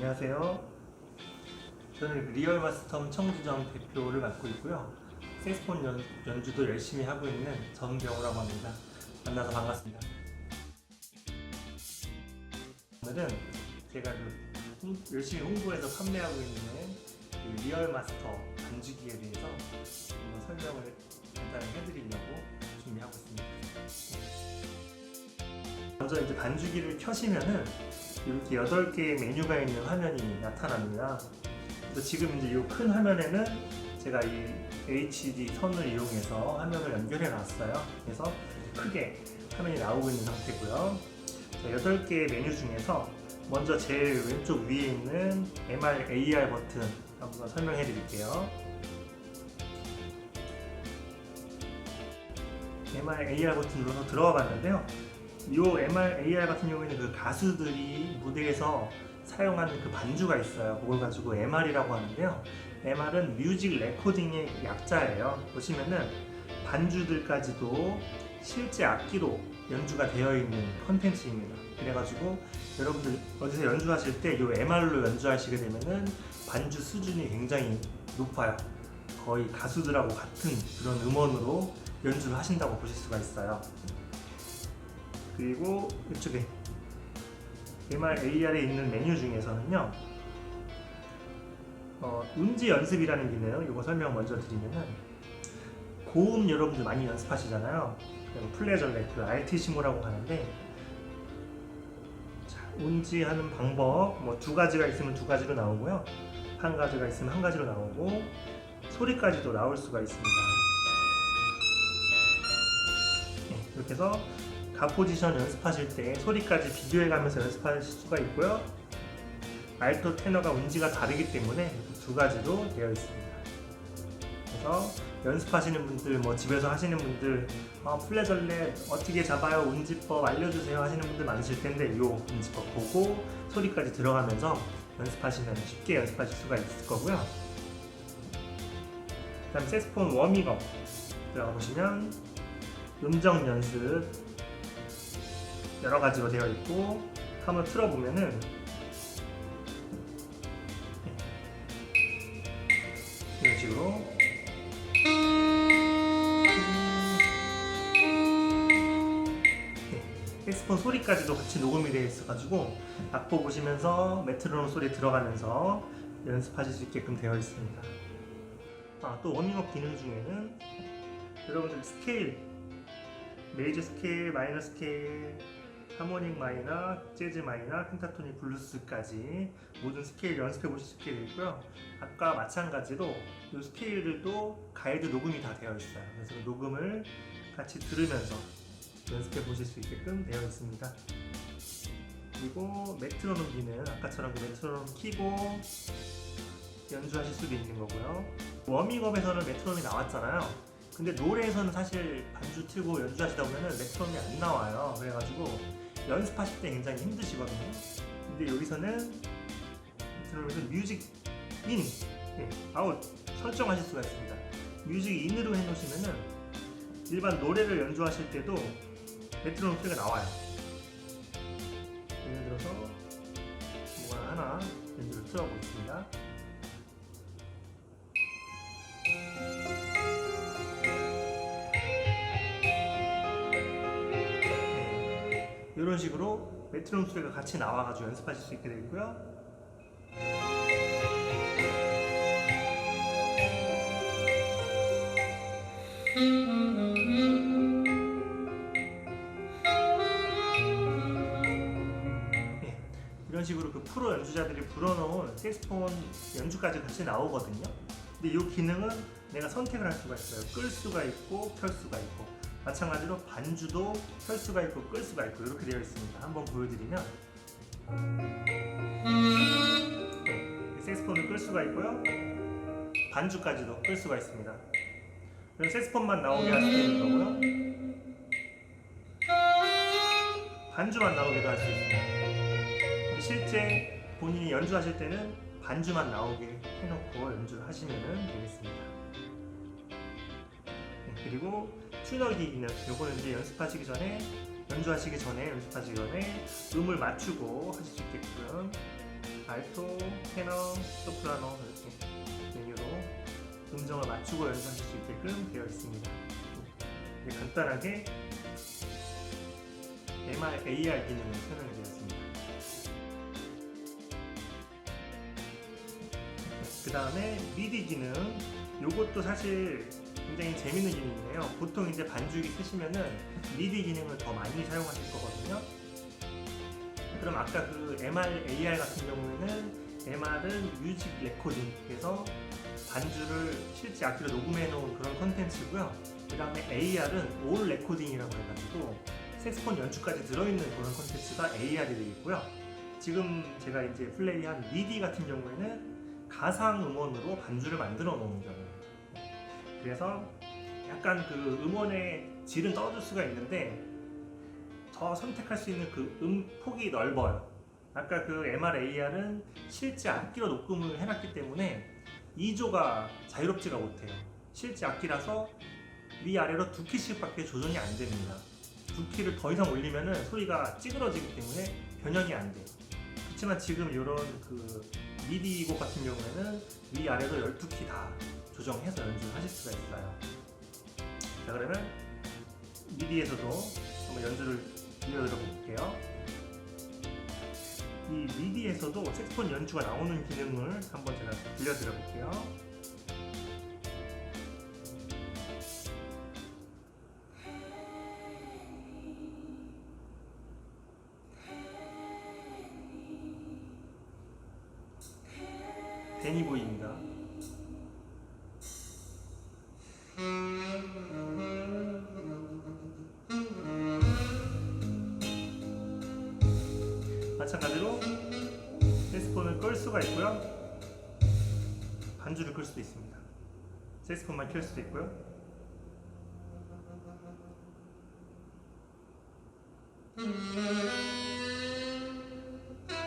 안녕하세요. 저는 리얼 마스텀 청주점 대표를 맡고 있고요. 색소폰 연주도 열심히 하고 있는 전병우라고 합니다. 만나서 반갑습니다. 오늘은 제가 열심히 홍보해서 판매하고 있는 리얼 마스터 반주기에 대해서 한번 설명을 간단히 해드리려고 준비하고 있습니다. 먼저 이제 반주기를 켜시면은 이렇게 8개의 메뉴가 있는 화면이 나타납니다. 그래서 지금 이제 이 큰 화면에는 제가 이 HD 선을 이용해서 화면을 연결해 놨어요. 그래서 크게 화면이 나오고 있는 상태고요. 자, 8개의 메뉴 중에서 먼저 제일 왼쪽 위에 있는 MR AR 버튼 한번 설명해 드릴게요. MR AR 버튼 눌러서 들어가 봤는데요. 이 MR AR 같은 경우에는 그 가수들이 무대에서 사용하는 그 반주가 있어요. 그걸 가지고 MR이라고 하는데요. MR은 뮤직 레코딩의 약자예요. 보시면은 반주들까지도 실제 악기로 연주가 되어 있는 컨텐츠입니다. 그래가지고 여러분들 어디서 연주하실 때 이 MR로 연주하시게 되면은 반주 수준이 굉장히 높아요. 거의 가수들하고 같은 그런 음원으로 연주를 하신다고 보실 수가 있어요. 그리고 이쪽에 MR AR에 있는 메뉴 중에서는요, 운지 연습이라는 기능, 이거 설명 먼저 드리면은, 고음 여러분들 많이 연습하시잖아요. 플레저렉, 그 RT시모라고 하는데, 자, 운지 하는 방법, 뭐 2가지가 있으면 2가지로 나오고요, 1가지가 있으면 1가지로 나오고, 소리까지도 나올 수가 있습니다. 네, 이렇게 해서 각 포지션 연습하실 때 소리까지 비교해 가면서 연습하실 수가 있고요. 알토, 테너가 운지가 다르기 때문에 2가지로 되어 있습니다. 그래서 연습하시는 분들, 뭐 집에서 하시는 분들, 플레저렛 어떻게 잡아요? 운지법 알려주세요 하시는 분들 많으실 텐데, 이 운지법 보고 소리까지 들어가면서 연습하시면 쉽게 연습하실 수가 있을 거고요. 그 다음 색소폰 워밍업 들어가 보시면 음정 연습 여러 가지로 되어 있고, 한번 틀어보면은 이런 식으로 색소폰 소리까지도 같이 녹음이 되어 있어가지고 악보 보시면서 메트로놈 소리 들어가면서 연습하실 수 있게끔 되어 있습니다. 또 워밍업 기능 중에는 여러분들 스케일, 메이저 스케일, 마이너 스케일, 하모닉 마이너, 재즈 마이너, 펜타토닉 블루스까지 모든 스케일 연습해 보실 수 있게 되어 있고요. 아까 마찬가지로 이 스케일들도 가이드 녹음이 다 되어 있어요. 그래서 그 녹음을 같이 들으면서 연습해 보실 수 있게끔 되어 있습니다. 그리고 메트로놈 기능, 아까처럼 그 메트로놈 키고 연주하실 수도 있는 거고요. 워밍업에서는 메트로놈이 나왔잖아요. 근데 노래에서는 사실 반주 틀고 연주하시다 보면은 메트로놈이 안 나와요. 그래가지고 연습하실 때 굉장히 힘드시거든요. 근데 여기서는 메트로놈에서 뮤직 인, 아웃 설정하실 수가 있습니다. 뮤직 인으로 해놓으시면은 일반 노래를 연주하실 때도 메트로놈 소리가 나와요. 예를 들어서 뭐가 하나 연주를 틀어보겠습니다. 이런 식으로 메트로놈 소리가 같이 나와가지고 연습하실 수 있게 되고요. 이런 식으로 그 프로 연주자들이 불어넣은 색소폰 연주까지 같이 나오거든요. 근데 이 기능은 내가 선택을 할 수가 있어요. 끌 수가 있고 켤 수가 있고, 마찬가지로 반주도 켤 수가 있고 끌 수가 있고 이렇게 되어 있습니다. 한번 보여드리면 색소폰을 끌 수가 있고요, 반주까지도 끌 수가 있습니다. 그럼 색소폰만 나오게 할 수 있는 거고요, 반주만 나오게도 할 수 있습니다. 실제 본인이 연주하실 때는 반주만 나오게 해놓고 연주를 하시면 되겠습니다. 그리고 튜너기 기능, 요거는 이제 연습하시기 전에 음을 맞추고 하실 수 있게끔 알토, 테너, 소프라노 이렇게 메뉴로 음정을 맞추고 연주하실 수 있게끔 되어 있습니다. 간단하게 MR, AR 기능을 설명해 드렸습니다. 그 다음에 미디 기능, 요것도 사실 굉장히 재밌는 기능이에요. 보통 이제 반주기 쓰시면은 미디 기능을 더 많이 사용하실 거거든요. 그럼 아까 그 MR, AR 같은 경우에는 MR은 뮤직 레코딩, 그래서 반주를 실제 악기로 녹음해 놓은 그런 컨텐츠고요. 그 다음에 AR은 올 레코딩이라고 해가지고 색소폰 연주까지 들어있는 그런 컨텐츠가 AR이 되겠고요. 지금 제가 이제 플레이한 미디 같은 경우에는 가상 음원으로 반주를 만들어 놓은 경우예요. 그래서 약간 그 음원의 질은 떨어질 수가 있는데 더 선택할 수 있는 그 폭이 넓어요. 아까 그 MR/AR은 실제 악기로 녹음을 해놨기 때문에 2조가 자유롭지가 못해요. 실제 악기라서 위아래로 2키씩밖에 조정이 안 됩니다. 2키를 더 이상 올리면은 소리가 찌그러지기 때문에 변형이 안 돼요. 그렇지만 지금 이런 그 미디 곡 같은 경우에는 위아래로 12키 다 조정해서 연주하실 수가 있어요. 자, 그러면 미디에서도 한번 연주를 들려드려 볼게요. 이 미디에서도 색소폰 연주가 나오는 기능을 한번 제가 들려드려 볼게요. 데니보이입니다. 마찬가지로 색소폰을 끌 수가 있고요, 반주를 끌 수도 있습니다. 색소폰만 켤 수도 있고요.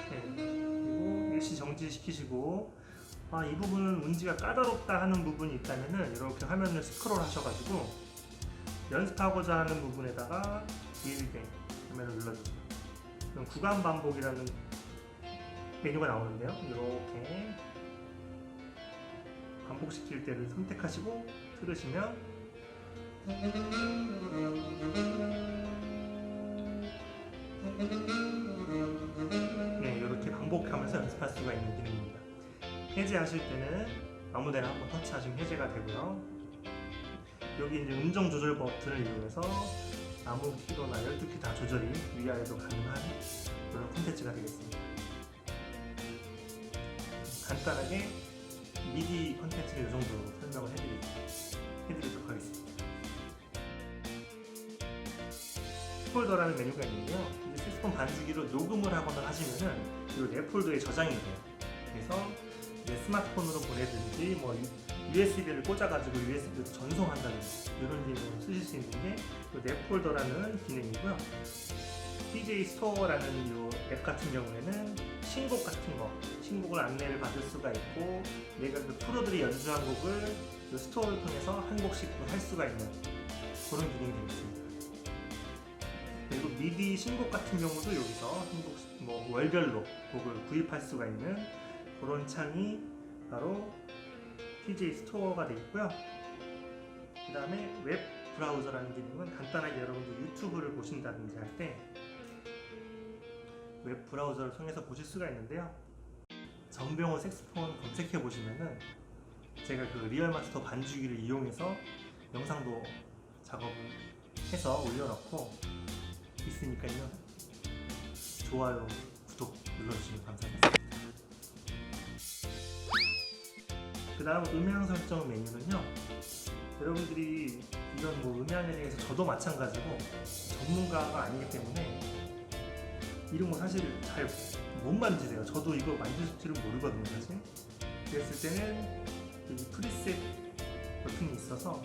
그리고 일시 정지시키시고, 이 부분은 운지가 까다롭다 하는 부분이 있다면은 이렇게 화면을 스크롤 하셔가지고 연습하고자 하는 부분에다가 길게 화면을 눌러주세요. 그럼 구간 반복이라는 메뉴가 나오는데요. 이렇게 반복시킬 때를 선택하시고 들으시면 이렇게 반복하면서 연습할 수가 있는 기능입니다. 해제하실 때는 아무데나 한번 터치하시면 해제가 되고요. 여기 이제 음정 조절 버튼을 이용해서 아무 키로나 12키 다 조절이 위아래도 가능한 그런 콘텐츠가 되겠습니다. 간단하게 미디 콘텐츠를 이 정도로 설명을 해드리도록 하겠습니다. 폴더라는 메뉴가 있는데요. 색소폰 반주기로 녹음을 하거나 하시면은 이 랩폴더에 저장이 돼요. 그래서 스마트폰으로 보내든지 뭐 USB를 꽂아가지고 USB로 전송한다든지 이런 기능을 쓰실 수 있는데 랩폴더라는 기능이고요. DJ 스토어라는 이 앱 같은 경우에는 신곡 같은 거, 신곡을 안내를 받을 수가 있고 내가 그 프로들이 연주한 곡을 이 스토어를 통해서 한 곡씩 할 수가 있는 그런 기능이 되겠습니다. 그리고 미디 신곡 같은 경우도 여기서 한 곡씩 뭐 월별로 곡을 구입할 수가 있는 그런 창이 바로 TJ 스토어가 되어 있고요. 그 다음에 웹 브라우저라는 기능은 간단하게 여러분들 유튜브를 보신다든지 할 때 웹 브라우저를 통해서 보실 수가 있는데요. 정병호 색소폰 검색해 보시면은 제가 그 리얼마스터 반주기를 이용해서 영상도 작업을 해서 올려놓고 있으니까요. 좋아요, 구독 눌러주시면 감사하겠습니다. 그 다음 음향 설정 메뉴는요, 여러분들이 이런 뭐 음향에 대해서 저도 마찬가지고 전문가가 아니기 때문에 이런 거 사실 잘 못 만지세요. 저도 이거 만질 줄은 모르거든요, 사실. 그랬을 때는 이 프리셋 버튼이 있어서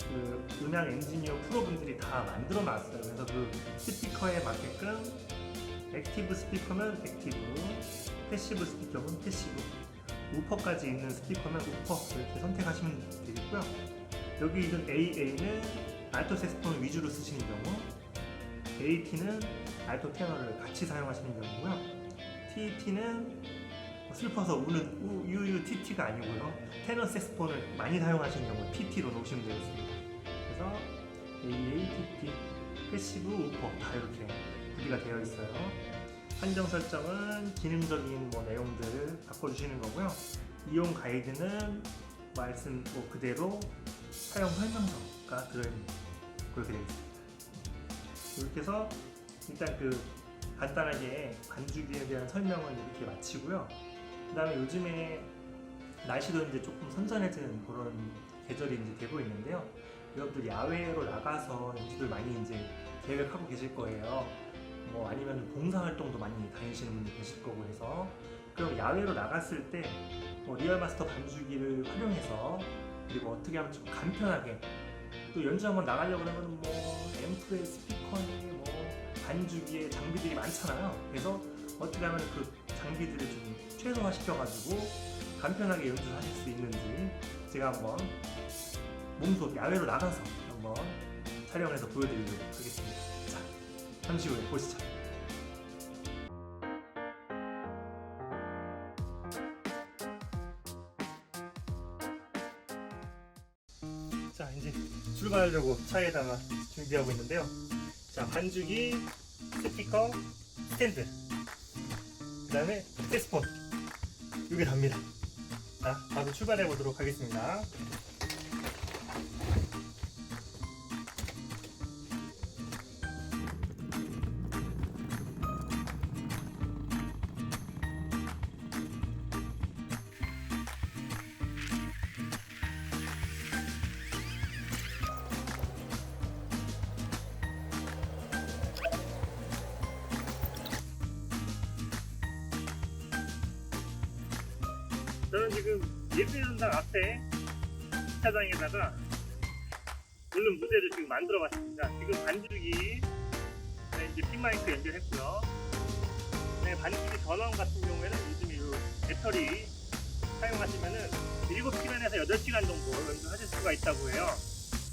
그 음향 엔지니어 프로분들이 다 만들어 놨어요. 그래서 그 스피커에 맞게끔 액티브 스피커면 액티브, 패시브 스피커면 패시브, 우퍼까지 있는 스피커면 우퍼 이렇게 선택하시면 되겠고요. 여기 있는 AA는 알토 색소폰 위주로 쓰시는 경우, AT는 알토 테너를 같이 사용하시는 경우고요. TT는 슬퍼서 우는 UUTT가 아니고요. 테너 색스폰을 많이 사용하시는 경우에 PT로 놓으시면 되겠습니다. 그래서 AATT 패시브 우퍼 다 이렇게 구비가 되어 있어요. 한정 설정은 기능적인 내용들을 바꿔주시는 거고요. 이용 가이드는 말씀 그대로 사용 설명서가 들어있는 그렇게 되어 있습니다. 이렇게 해서 일단 간단하게 반죽에 대한 설명은 이렇게 마치고요. 그 다음에 요즘에 날씨도 이제 조금 선선해지는 그런 계절이 이제 되고 있는데요. 여러분들 야외로 나가서 연주들 많이 이제 계획하고 계실 거예요. 아니면 봉사활동도 많이 다니시는 분들 계실 거고 해서 그럼 야외로 나갔을 때 리얼마스터 반주기를 활용해서 그리고 어떻게 하면 좀 간편하게 또 연주 한번 나가려고 하면 앰프에 스피커에 반주기에 장비들이 많잖아요. 그래서 어떻게 하면 그 장비들을 좀 최소화 시켜가지고 간편하게 연주를 하실 수 있는지 제가 한번 몸소 야외로 나가서 한번 촬영해서 보여드리도록 하겠습니다. 자, 잠시 후에 보시죠. 자, 이제 출발하려고 차에다가 준비하고 있는데요. 자, 반주기, 스피커, 스탠드, 그 다음에 색스폰 이게 답니다. 자, 바로 출발해 보도록 하겠습니다. 저는 지금 예술전당 앞에 주차장에다가 물론 무대를 지금 만들어 봤습니다. 지금 반주기 이제 핀마이크 연결했고요. 네, 반주기 전원 같은 경우에는 요즘에 이 배터리 사용하시면은 7시간에서 8시간 정도 연주하실 수가 있다고 해요.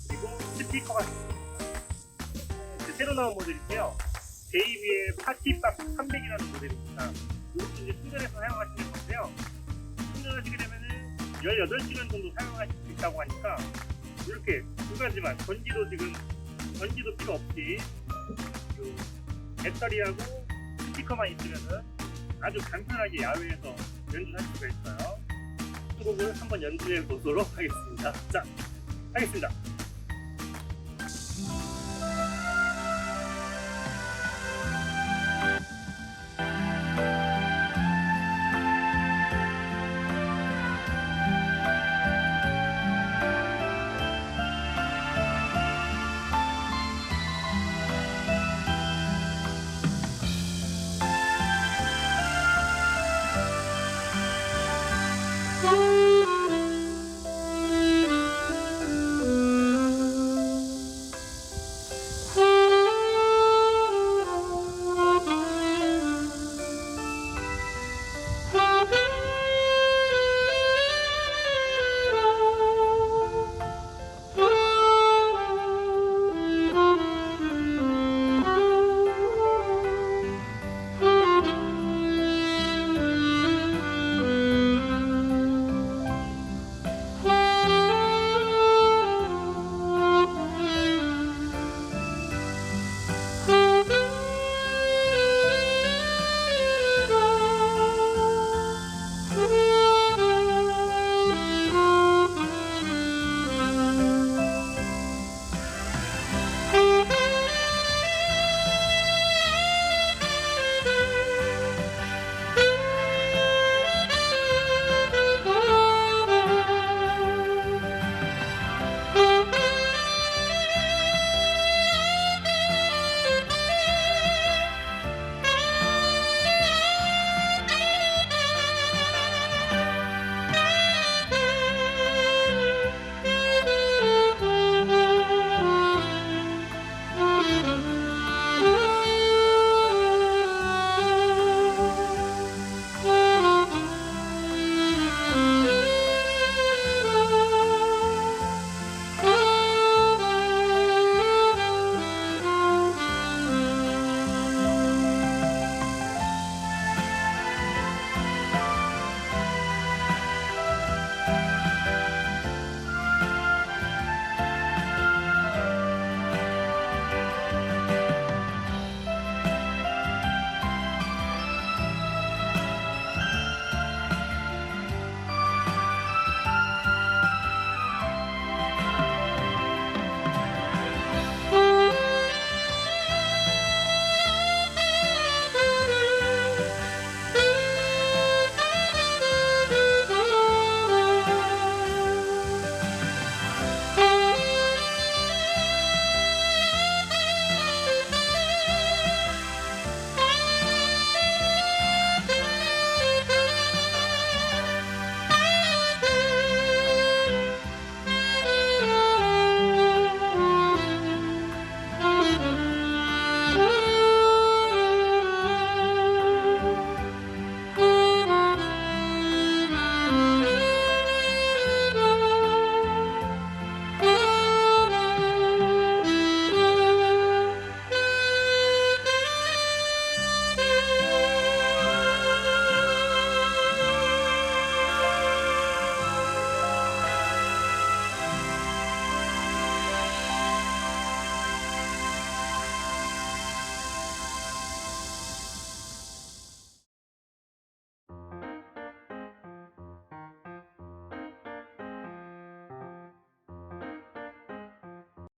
그리고 스피커가 새로 나온 모델인데요. JBL 파티박스 300이라는 모델입니다. 이것도 이제 충전해서 사용하시는 건데요. 충전하시게 되면은 18시간 정도 사용하실 수 있다고 하니까 이렇게 두 가지만 전기도 필요 없이 배터리하고 스피커만 있으면은 아주 간편하게 야외에서 연주할 수가 있어요. 수곡을 한번 연주해 보도록 하겠습니다. 자, 하겠습니다.